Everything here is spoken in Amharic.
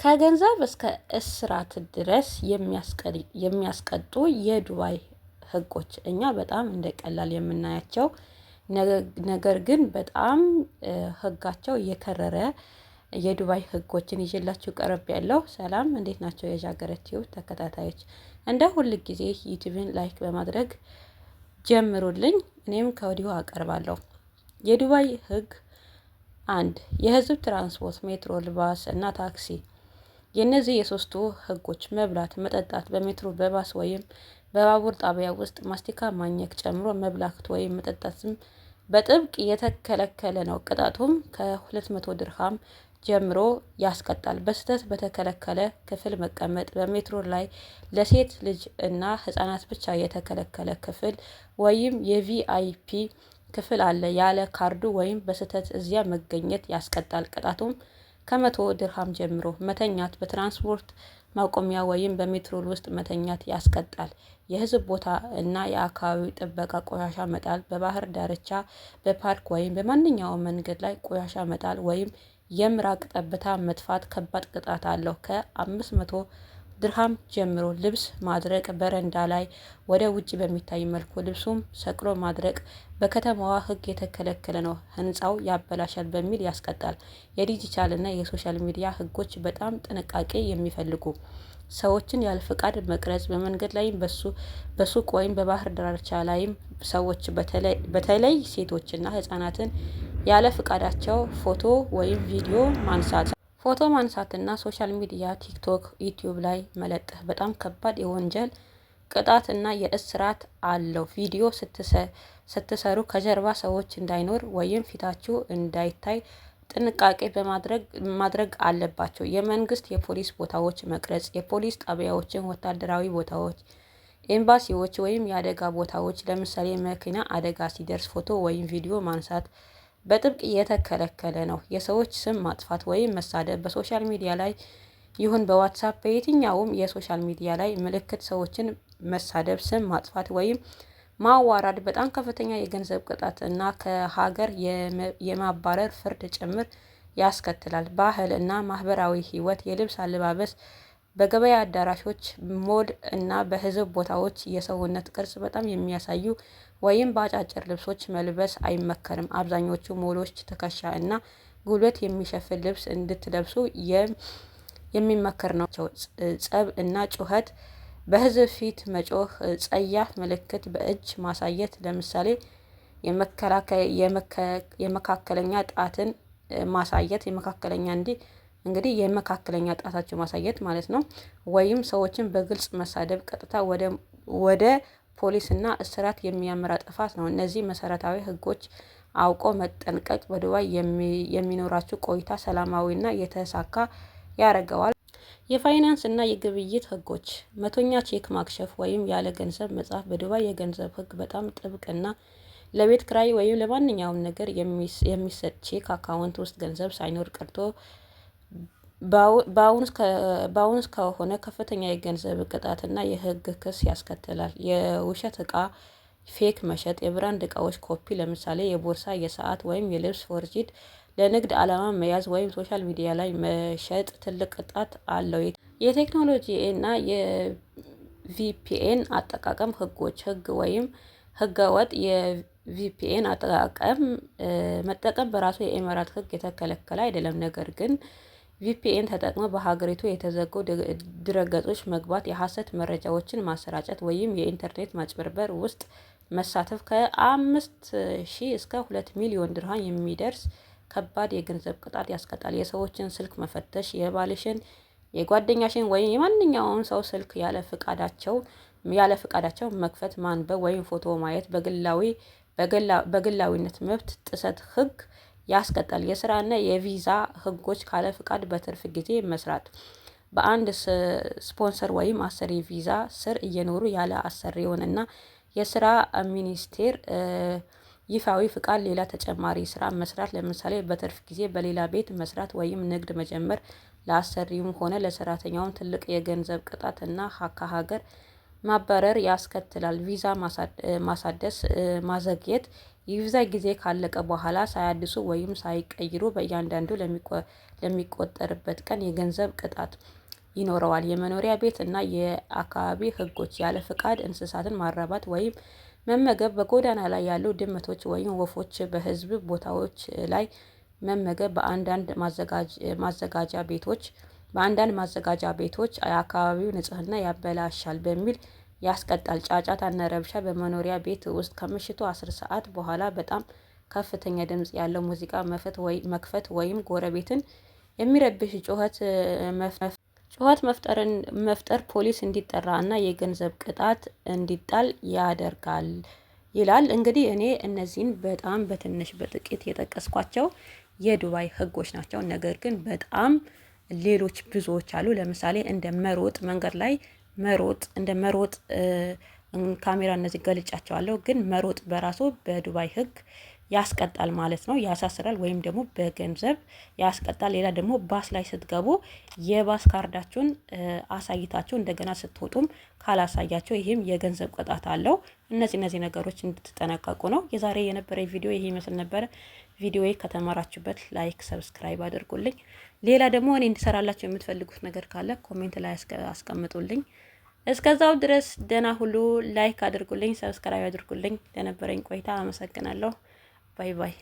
ከገንዘብ እስከ እስራት ድረስ የሚያስቀጡ የዱባይ ህጎች እኛ በጣም እንደ ቀላል የምናያቸው ነገር ግን በጣም ህጋቸው የከረረ የዱባይ ህጎችን ይዤላችሁ ቀርብ ያለው። ሰላም እንዴት ናቸው የጃገረቲው ተከታታዮች? እንደ ሁል ጊዜ ዩቲዩብን ላይክ በማድረግ ጀምሩልኝ፣ እኔም ከወዲሁ አቀርባለሁ። የዱባይ ህግ አንድ የህዝብ ትራንስፖርት ሜትሮ፣ ባስ እና ታክሲ። የእነዚህ የሶስቱ ህጎች መብላት፣ መጠጣት በሜትሮ በባስ ወይም በባቡር ጣቢያ ውስጥ ማስቲካ ማኘክ ጨምሮ መብላት ወይም መጠጣትም በጥብቅ የተከለከለ ነው። ቅጣቱም ከ200 ድርሃም ጀምሮ ያስቀጣል። በስህተት በተከለከለ ክፍል መቀመጥ፣ በሜትሮ ላይ ለሴት ልጅ እና ህጻናት ብቻ የተከለከለ ክፍል ወይም የቪአይፒ ክፍል አለ ያለ ካርዱ ወይም በስህተት እዚያ መገኘት ያስቀጣል። ቅጣቱም ከ100 ድርሃም ጀምሮ። መተኛት፣ በትራንስፖርት ማቆሚያ ወይም በሜትሮ ውስጥ መተኛት ያስቀጣል። የህዝብ ቦታ እና የአካባቢ ጥበቃ ቆሻሻ መጣል፣ በባህር ዳርቻ፣ በፓርክ ወይም በማንኛውም መንገድ ላይ ቆሻሻ መጣል ወይም የምራቅ ጠብታ መጥፋት ከባድ ቅጣት አለው ከ500 ድርሃም ጀምሮ። ልብስ ማድረቅ፣ በረንዳ ላይ ወደ ውጭ በሚታይ መልኩ ልብሱም ሰቅሎ ማድረቅ በከተማዋ ህግ የተከለከለ ነው፣ ህንፃው ያበላሻል በሚል ያስቀጣል። የዲጂታል እና የሶሻል ሚዲያ ህጎች በጣም ጥንቃቄ የሚፈልጉ። ሰዎችን ያለ ፍቃድ መቅረጽ፣ በመንገድ ላይም በሱቅ ወይም በባህር ዳርቻ ላይም ሰዎች በተለይ ሴቶችና ህጻናትን ያለ ፍቃዳቸው ፎቶ ወይም ቪዲዮ ማንሳት። ፎቶ ማንሳትና ሶሻል ሚዲያ ቲክቶክ፣ ዩቲዩብ ላይ መለጠፍ በጣም ከባድ የወንጀል ቅጣት እና የእስራት አለው። ቪዲዮ ስትሰሩ ከጀርባ ሰዎች እንዳይኖር ወይም ፊታችሁ እንዳይታይ ጥንቃቄ ማድረግ አለባቸው። የመንግስት የፖሊስ ቦታዎች መቅረጽ፣ የፖሊስ ጣቢያዎችን፣ ወታደራዊ ቦታዎች፣ ኤምባሲዎች ወይም የአደጋ ቦታዎች ለምሳሌ መኪና አደጋ ሲደርስ ፎቶ ወይም ቪዲዮ ማንሳት በጥብቅ የተከለከለ ነው። የሰዎች ስም ማጥፋት ወይም መሳደብ በሶሻል ሚዲያ ላይ ይሁን በዋትሳፕ በየትኛውም የሶሻል ሚዲያ ላይ ምልክት ሰዎችን መሳደብ፣ ስም ማጥፋት ወይም ማዋራድ በጣም ከፍተኛ የገንዘብ ቅጣት እና ከሀገር የማባረር ፍርድ ጭምር ያስከትላል። ባህል እና ማህበራዊ ህይወት፣ የልብስ አለባበስ በገበያ አዳራሾች፣ ሞል እና በህዝብ ቦታዎች የሰውነት ቅርጽ በጣም የሚያሳዩ ወይም በአጫጭር ልብሶች መልበስ አይመከርም። አብዛኞቹ ሞሎች ትከሻ እና ጉልበት የሚሸፍን ልብስ እንድትለብሱ የሚመከር ናቸው። ጸብ እና ጩኸት፣ በህዝብ ፊት መጮህ፣ ጸያፍ ምልክት በእጅ ማሳየት ለምሳሌ የመካከለኛ ጣትን ማሳየት የመካከለኛ ጣታቸው ማሳየት ማለት ነው። ወይም ሰዎችን በግልጽ መሳደብ ቀጥታ ወደ ፖሊስ እና እስራት የሚያመራ ጥፋት ነው። እነዚህ መሰረታዊ ህጎች አውቆ መጠንቀቅ በዱባይ የሚኖራችሁ ቆይታ ሰላማዊና የተሳካ ያደርገዋል። የፋይናንስ እና የግብይት ህጎች፣ መቶኛ ቼክ ማክሸፍ ወይም ያለ ገንዘብ መጻፍ በዱባይ የገንዘብ ህግ በጣም ጥብቅና ለቤት ክራይ ወይም ለማንኛውም ነገር የሚሰጥ ቼክ አካውንት ውስጥ ገንዘብ ሳይኖር ቀርቶ በአሁኑ ከሆነ ከፍተኛ የገንዘብ ቅጣትና የህግ ክስ ያስከትላል። የውሸት እቃ ፌክ መሸጥ፣ የብራንድ እቃዎች ኮፒ ለምሳሌ የቦርሳ፣ የሰዓት ወይም የልብስ ፎርጂድ ለንግድ ዓላማ መያዝ ወይም ሶሻል ሚዲያ ላይ መሸጥ ትልቅ ቅጣት አለው። የቴክኖሎጂ እና የቪፒኤን አጠቃቀም ህጎች ህግ ወይም ህገወጥ የቪፒኤን መጠቀም በራሱ የኢሚራት ህግ የተከለከለ አይደለም። ነገር ግን ቪፒኤን ተጠቅሞ በሀገሪቱ የተዘጉ ድረገጾች መግባት፣ የሐሰት መረጃዎችን ማሰራጨት ወይም የኢንተርኔት ማጭበርበር ውስጥ መሳተፍ ከ5,000 እስከ 2 ሚሊዮን ድርሃም የሚደርስ ከባድ የገንዘብ ቅጣት ያስቀጣል። የሰዎችን ስልክ መፈተሽ፣ የባልሽን፣ የጓደኛሽን ወይም የማንኛውም ሰው ስልክ ያለ ፍቃዳቸው መክፈት፣ ማንበብ ወይም ፎቶ ማየት በግላዊነት መብት ጥሰት ህግ ያስቀጣል። የስራ እና የቪዛ ህጎች ካለ ፍቃድ በትርፍ ጊዜ መስራት፣ በአንድ ስፖንሰር ወይም አሰሪ ቪዛ ስር እየኖሩ ያለ አሰሪውን እና የስራ ሚኒስቴር ይፋዊ ፍቃድ ሌላ ተጨማሪ ስራ መስራት ለምሳሌ በትርፍ ጊዜ በሌላ ቤት መስራት ወይም ንግድ መጀመር ለአሰሪውም ሆነ ለሰራተኛውም ትልቅ የገንዘብ ቅጣት እና ከሀገር ማባረር ያስከትላል። ቪዛ ማሳደስ ማዘግየት፣ የቪዛ ጊዜ ካለቀ በኋላ ሳያድሱ ወይም ሳይቀይሩ በእያንዳንዱ ለሚቆጠርበት ቀን የገንዘብ ቅጣት ይኖረዋል። የመኖሪያ ቤት እና የአካባቢ ሕጎች ያለ ፍቃድ እንስሳትን ማራባት ወይም መመገብ፣ በጎዳና ላይ ያሉ ድመቶች ወይም ወፎች በሕዝብ ቦታዎች ላይ መመገብ በአንዳንድ ማዘጋጃ ቤቶች የአካባቢው ንጽህና ያበላሻል በሚል ያስቀጣል። ጫጫታና ረብሻ በመኖሪያ ቤት ውስጥ ከምሽቱ 10 ሰዓት በኋላ በጣም ከፍተኛ ድምጽ ያለው ሙዚቃ መክፈት ወይም ጎረቤትን የሚረብሽ ጩኸት መፍጠር ፖሊስ እንዲጠራ እና የገንዘብ ቅጣት እንዲጣል ያደርጋል ይላል። እንግዲህ እኔ እነዚህን በጣም በጥቂት የጠቀስኳቸው የዱባይ ህጎች ናቸው። ነገር ግን በጣም ሌሎች ብዙዎች አሉ። ለምሳሌ እንደ መሮጥ፣ መንገድ ላይ መሮጥ፣ እንደ መሮጥ ካሜራ እነዚህ ገልጫቸዋለሁ። ግን መሮጥ በራሱ በዱባይ ህግ ያስቀጣል ማለት ነው፣ ያሳስራል ወይም ደግሞ በገንዘብ ያስቀጣል። ሌላ ደግሞ ባስ ላይ ስትገቡ የባስ ካርዳችሁን አሳይታችሁ እንደገና ስትወጡም ካላሳያችሁ ይህም የገንዘብ ቅጣት አለው። እነዚህ ነገሮች እንድትጠነቀቁ ነው። የዛሬ የነበረ ቪዲዮ ይሄ ይመስል ነበረ። ቪዲዮዬ ከተማራችሁበት ላይክ፣ ሰብስክራይብ አድርጉልኝ። ሌላ ደግሞ እኔ እንድሰራላችሁ የምትፈልጉት ነገር ካለ ኮሜንት ላይ አስቀምጡልኝ። እስከዛው ድረስ ደህና ሁሉ። ላይክ አድርጉልኝ፣ ሰብስክራይብ አድርጉልኝ። ለነበረኝ ቆይታ አመሰግናለሁ። ባይ ባይ።